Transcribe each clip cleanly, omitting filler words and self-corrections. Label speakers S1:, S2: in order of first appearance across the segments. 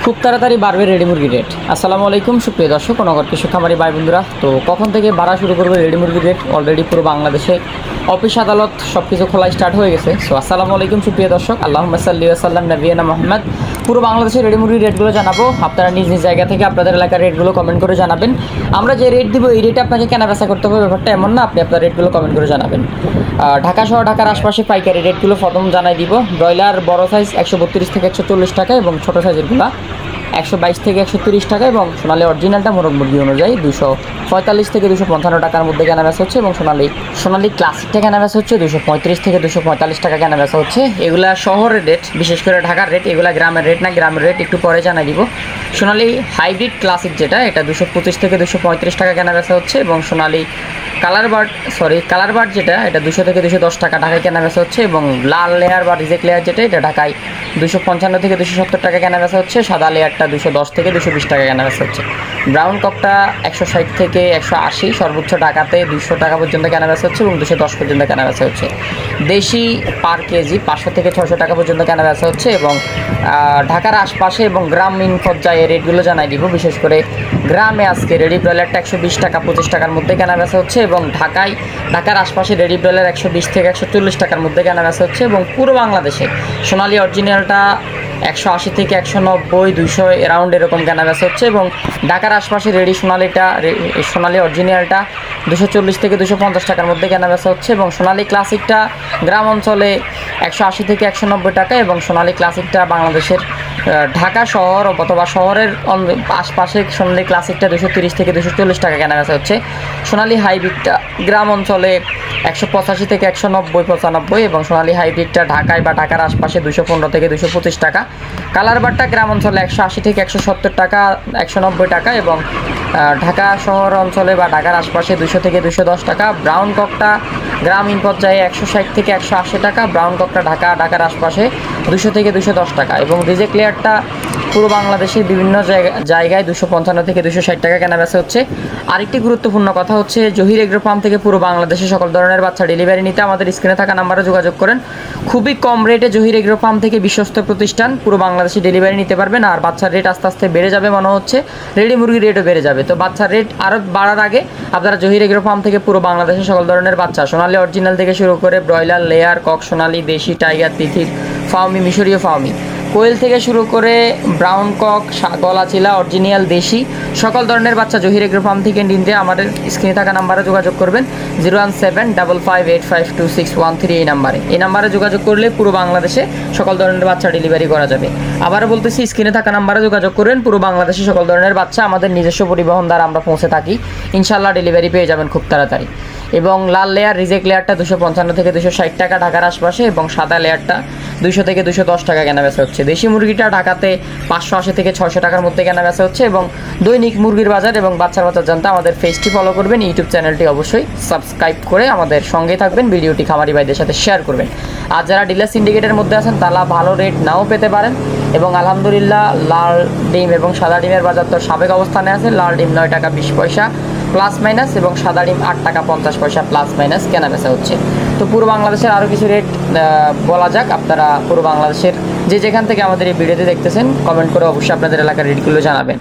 S1: খুব তাড়াতাড়ি বাড়বে রেডি মুরগির রেট। আসসালামু আলাইকুম সুপ্রিয় দর্শক ও নগর কৃষক খামারি ভাই বন্ধুরা, তো কখন থেকে বাড়া শুরু করবে রেডি মুরগির রেট? অলরেডি পুরো বাংলাদেশে অফিস আদালত সব কিছু খোলা স্টার্ট হয়ে গেছে। সো আসসালামু আলাইকুম সুপ্রিয় দর্শক, আল্লাহুম্মা সাল্লি ওয়া সাল্লাম নবিয়ানা মুহাম্মদ। পুরো বাংলাদেশের রেডি মুরগির রেটগুলো জানাবো। আপনারা নিজ নিজ জায়গা থেকে আপনাদের এলাকার রেটগুলো কমেন্ট করে জানাবেন। আমরা যে রেট দিব এই রেটে আপনাকে কেনা বেচা করতে হবে, ব্যাপারটা এমন না। আপনি আপনার রেটগুলো কমেন্ট করে জানাবেন। ঢাকা সহ ঢাকার আশপাশে পাইকারি রেটগুলো প্রথম জানাই দিব। ব্রয়লার বড় সাইজ 132 থেকে 140 টাকা এবং ছোটো সাইজেরগুলো 122 থেকে 130 টাকা এবং সোনালী অরিজিনালটা মোরগ মুরগি অনুযায়ী 245 থেকে 255 টাকার মধ্যে কেনা বেচা হচ্ছে এবং সোনালী ক্লাসিকটা কেনা বেচা হচ্ছে 235 থেকে 245 টাকা কেনা বেচা হচ্ছে। এগুলা শহরের রেট, বিশেষ করে ঢাকার রেট। এগুলা গ্রামের রেট না, গ্রামের রেট একটু পরে জানাই দিব। সোনালী হাইব্রিড ক্লাসিক যেটা, এটা 225 থেকে 235 টাকা কেনা বেচা হচ্ছে এবং সোনালী কালার বার্ড যেটা, এটা 200 থেকে 210 টাকা ঢাকায় কেনা বেচা হচ্ছে এবং লাল লেয়ার বা রিজেক্ট লেয়ার যেটা, এটা ঢাকায় 255 থেকে 270 টাকা কেনা বেচা হচ্ছে। সাদা লেয়ারটা 210 থেকে 220 টাকা কেনা বেচা হচ্ছে। ব্রাউন ককটা 160 থেকে 180, সর্বোচ্চ ঢাকাতে 200 টাকা পর্যন্ত কেনা বেচা হচ্ছে এবং 210 পর্যন্ত কেনা বেচা হচ্ছে। দেশি পার কেজি 500 থেকে 600 টাকা পর্যন্ত কেনা বেচা হচ্ছে এবং ঢাকার আশপাশে এবং গ্রামীণ পর্যায়ে রেটগুলো জানাই দিব। বিশেষ করে গ্রামে আজকে রেডি ব্রয়লারটা 120 টাকা 25 টাকার মধ্যে কেনা বেচা হচ্ছে এবং ঢাকার আশপাশে রেডি ব্রয়লার 120 থেকে 140 টাকার মধ্যে কেনা বেচা হচ্ছে এবং পুরো বাংলাদেশে সোনালী অরিজিনালটা 180 থেকে 190 200 অ্যারাউন্ড এরকম কেনা বেচা হচ্ছে এবং ঢাকার আশপাশে রেডি সোনালী অরিজিনালটা 240 থেকে 250 টাকার মধ্যে কেনা বেচা হচ্ছে এবং সোনালী ক্লাসিকটা গ্রাম অঞ্চলে 180 থেকে 190 টাকা এবং সোনালী ক্লাসিকটা বাংলাদেশের ঢাকা শহর অথবা শহরের আশপাশে সোনালী ক্লাসিকটা 230 থেকে 240 টাকা কেনা বেচা হচ্ছে। সোনালী হাইব্রিডটা গ্রাম অঞ্চলে 185 থেকে 190 95 এবং সোনালী হাইব্রিডটা ঢাকায় বা ঢাকার আশপাশে 215 থেকে 225 টাকা। কালার বারটা গ্রাম অঞ্চলে 180 থেকে 170 টাকা 190 টাকা এবং ঢাকা শহর অঞ্চলে বা ঢাকার আশপাশে 200 থেকে 210 টাকা। ব্রাউন ককটা গ্রামীণ পর্যায়ে 160 থেকে 180 টাকা। ব্রাউন ককটা ঢাকার আশপাশে 200 থেকে 210 টাকা এবং রিজেক্ট লেয়ারটা পুরো বাংলাদেশের বিভিন্ন জায়গায় 255 থেকে 260 টাকা কেনা বেচা হচ্ছে। আরেকটি গুরুত্বপূর্ণ কথা হচ্ছে, জহির এগ্রো ফার্ম থেকে পুরো বাংলাদেশে সকল ধরনের বাচ্চা ডেলিভারি নিতে আমাদের স্ক্রিনে থাকা নাম্বারে যোগাযোগ করেন। খুবই কম রেটে জহির এগ্রো ফার্ম থেকে বিশ্বস্ত প্রতিষ্ঠান, পুরো বাংলাদেশে ডেলিভারি নিতে পারবেন। আর বাচ্চার রেট আস্তে আস্তে বেড়ে যাবে মনে হচ্ছে, রেডি মুরগির রেটও বেড়ে যাবে। তো বাচ্চার রেট আরও বাড়ার আগে আপনারা জহির এগ্রো ফার্ম থেকে পুরো বাংলাদেশে সকল ধরনের বাচ্চা সোনালী অরিজিনাল থেকে শুরু করে ব্রয়লার, লেয়ার, কক, সোনালী, দেশি, টাইগার, তিথির, ফার্মি, মিশরীয় ফার্মি, কোয়েল থেকে শুরু করে ব্রাউন কক, গলাচিলা, অরিজিনাল, দেশি সকল ধরনের বাচ্চা জহির এগ্রো ফার্ম থেকে নিতে আমাদের স্ক্রিনে থাকা নাম্বারে যোগাযোগ করবেন। 01755852613 এই নাম্বারে যোগাযোগ করলে পুরো বাংলাদেশে সকল ধরনের বাচ্চা ডেলিভারি করা যাবে। আবারও বলতেছি, স্ক্রিনে থাকা নাম্বারে যোগাযোগ করবেন। পুরো বাংলাদেশে সকল ধরনের বাচ্চা আমাদের নিজস্ব পরিবহন দ্বারা আমরা পৌঁছে থাকি, ইনশাল্লাহ ডেলিভারি পেয়ে যাবেন খুব তাড়াতাড়ি। এবং লাল লেয়ার রিজেক্ট লেয়ারটা 255 থেকে 260 টাকা ঢাকার আশপাশে এবং সাদা লেয়ারটা 200 থেকে 210 টাকা কেনা বেচা হচ্ছে। দেশি মুরগিটা ঢাকাতে 580 থেকে 600 টাকার মধ্যে কেনা বেচা হচ্ছে এবং দৈনিক মুরগির বাজার এবং বাচ্চার বাজার জানতে আমাদের পেজটি ফলো করবেন, ইউটিউব চ্যানেলটি অবশ্যই সাবস্ক্রাইব করে আমাদের সঙ্গে থাকবেন, ভিডিওটি খামারি ভাইদের সাথে শেয়ার করবেন। আর যারা ডিলার সিন্ডিকেটের মধ্যে আছেন তারা ভালো রেট নাও পেতে পারেন এবং আলহামদুলিল্লাহ লাল ডিম এবং সাদা ডিমের বাজার তো সাবেক অবস্থানে আছে। লাল ডিম 9 টাকা 20 পয়সা প্লাস মাইনাস এবং সাদা ডিম 8 টাকা 50 পয়সা প্লাস মাইনাস কেনা বেচা হচ্ছে। তো পুরো বাংলাদেশের আরও কিছু রেট বলা যাক। আপনারা পুরো বাংলাদেশের যেখান থেকে আমাদের এই ভিডিওতে দেখতেছেন কমেন্ট করে অবশ্যই আপনাদের এলাকার রেটগুলো জানাবেন।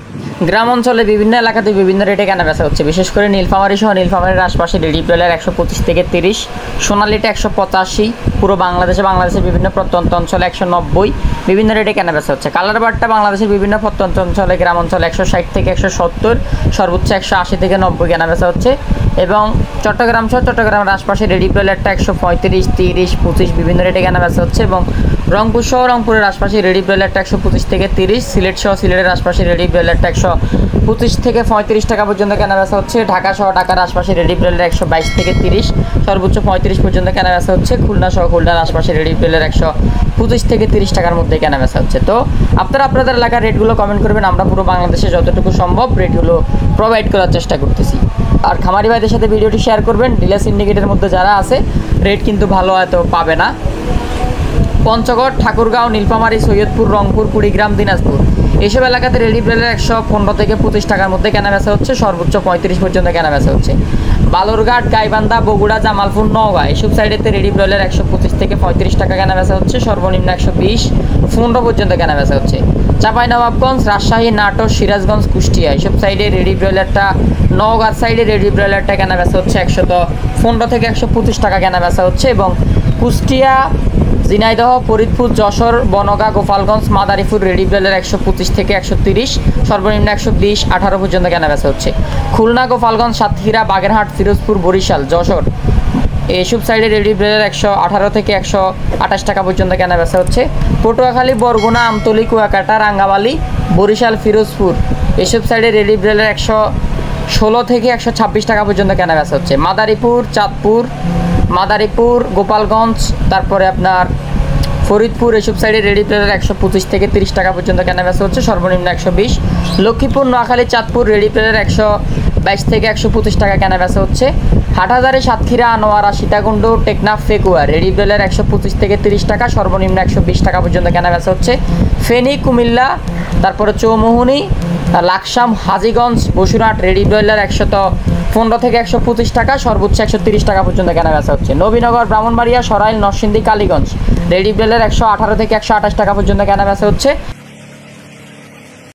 S1: গ্রাম অঞ্চলে বিভিন্ন এলাকাতে বিভিন্ন রেটে কেনা বেচা হচ্ছে। বিশেষ করে নীলফামারী সহ নীলফামারীর আশপাশে রেডি ব্রয়লার 125 থেকে 30, সোনালীটা 185, পুরো বাংলাদেশের বিভিন্ন প্রত্যন্ত অঞ্চলে 190 বিভিন্ন রেটে কেনা বেচা হচ্ছে। কালার বারটা বাংলাদেশের বিভিন্ন প্রত্যন্ত অঞ্চলে গ্রাম অঞ্চলে 160 থেকে 170, সর্বোচ্চ 180 থেকে 90 কেনা বেচা হচ্ছে এবং চট্টগ্রাম সহ চট্টগ্রামের আশপাশে রেডি ব্রয়লারটা 135, 30, 25 বিভিন্ন রেটে কেনা বেচা হচ্ছে এবং রংপুর সহ রংপুরের আশপাশে রেডি ব্রয়লারটা 125 থেকে 30, সিলেট সহ সিলেটের আশপাশে রেডি ব্রয়লারটা 125 থেকে 35 টাকা পর্যন্ত কেনা বেচা হচ্ছে। ঢাকা সহ ঢাকার আশপাশে রেডি ব্রয়লার 122 থেকে 30, সর্বোচ্চ 35 পর্যন্ত কেনা বেচা হচ্ছে। খুলনা সহ খুলনার আশপাশে রেডি ব্রয়লার 125 থেকে 30 টাকার মধ্যে কেনা বেচা হচ্ছে। তো আপনারা আপনাদের এলাকার রেটগুলো কমেন্ট করবেন, আমরা পুরো বাংলাদেশে যতটুকু সম্ভব রেটগুলো প্রোভাইড করার চেষ্টা করতেছি। আর খামারি ভাইদের সাথে ভিডিওটি শেয়ার করবেন। ডিলার সিন্ডিকেটের মধ্যে যারা আছে রেট কিন্তু ভালো হয়তো পাবে না, পঞ্চগড়, ঠাকুরগাঁও, নীলফামারী, সৈয়দপুর, রংপুর, কুড়িগ্রাম, দিনাজপুর এইসব এলাকাতে রেডি ব্রয়লার 115 থেকে 25 টাকার মধ্যে কেনা বেচা হচ্ছে, সর্বোচ্চ 35 পর্যন্ত কেনা বেচা হচ্ছে। বালুরঘাট, গাইবান্ধা, বগুড়া, জামালপুর, নওগাঁ এইসব সাইডেতে রেডি ব্রয়লার 125 থেকে 35 টাকা কেনা বেচা হচ্ছে, সর্বনিম্ন 120-15 পর্যন্ত কেনা বেচা হচ্ছে। চাঁপাইনবাবগঞ্জ, রাজশাহী, নাটোর, সিরাজগঞ্জ, কুষ্টিয়া এইসব সাইডে রেডি ব্রয়লারটা, নওগাঁর সাইডে রেডি ব্রয়লারটা কেনা বেচা হচ্ছে 115 থেকে 125 টাকা কেনা বেচা হচ্ছে। এবং কুষ্টিয়া, ঝিনাইদহ, ফরিদপুর, যশোর, বনগাঁ, গোপালগঞ্জ, মাদারীপুর রেডি ব্রয়লার 125 থেকে 130, সর্বনিম্ন 120-18 পর্যন্ত কেনা বেচা হচ্ছে। খুলনা, গোপালগঞ্জ, সাতক্ষীরা, বাগেরহাট, ফিরোজপুর, বরিশাল, যশোর এইসব সাইডে রেডি ব্রয়লার 118 থেকে 128 টাকা পর্যন্ত কেনা বেচা হচ্ছে। পটুয়াখালী, বরগুনা, আমতলী, কুয়াকাটা, রাঙ্গামালী, বরিশাল, ফিরোজপুর এইসব সাইডে রেডি ব্রয়লার 116 থেকে 126 টাকা পর্যন্ত কেনা বেচা হচ্ছে। মাদারীপুর, গোপালগঞ্জ, তারপরে আপনার ফরিদপুর এইসব সাইডে রেডি ব্রয়লার 125 থেকে 30 টাকা পর্যন্ত কেনা বেচা হচ্ছে, সর্বনিম্ন 120। লক্ষ্মীপুর, নোয়াখালী, চাঁদপুর রেডি ব্রয়লার 122 থেকে 125 টাকা কেনা বেচা হচ্ছে। হাটহাজারী, সাতক্ষীরা, আনোয়ারা, সীতাকুণ্ড, টেকনাফ, ফেকুয়া রেডি ব্রয়লার 125 থেকে 30 টাকা, সর্বনিম্ন 120 টাকা পর্যন্ত কেনা বেচা হচ্ছে। ফেনী, কুমিল্লা, তারপরে চৌমুহনী, লাকসাম, হাজীগঞ্জ, বসুরহাট রেডি ব্রয়লার 115 থেকে 125 টাকা, সর্বোচ্চ 130 টাকা পর্যন্ত কেনা বেচা হচ্ছে। নবীনগর, ব্রাহ্মণবাড়িয়া, সরাইল, নরসিংদী, কালীগঞ্জ রেডি ব্রয়লার 118 থেকে 128 টাকা পর্যন্ত কেনা বেচা হচ্ছে।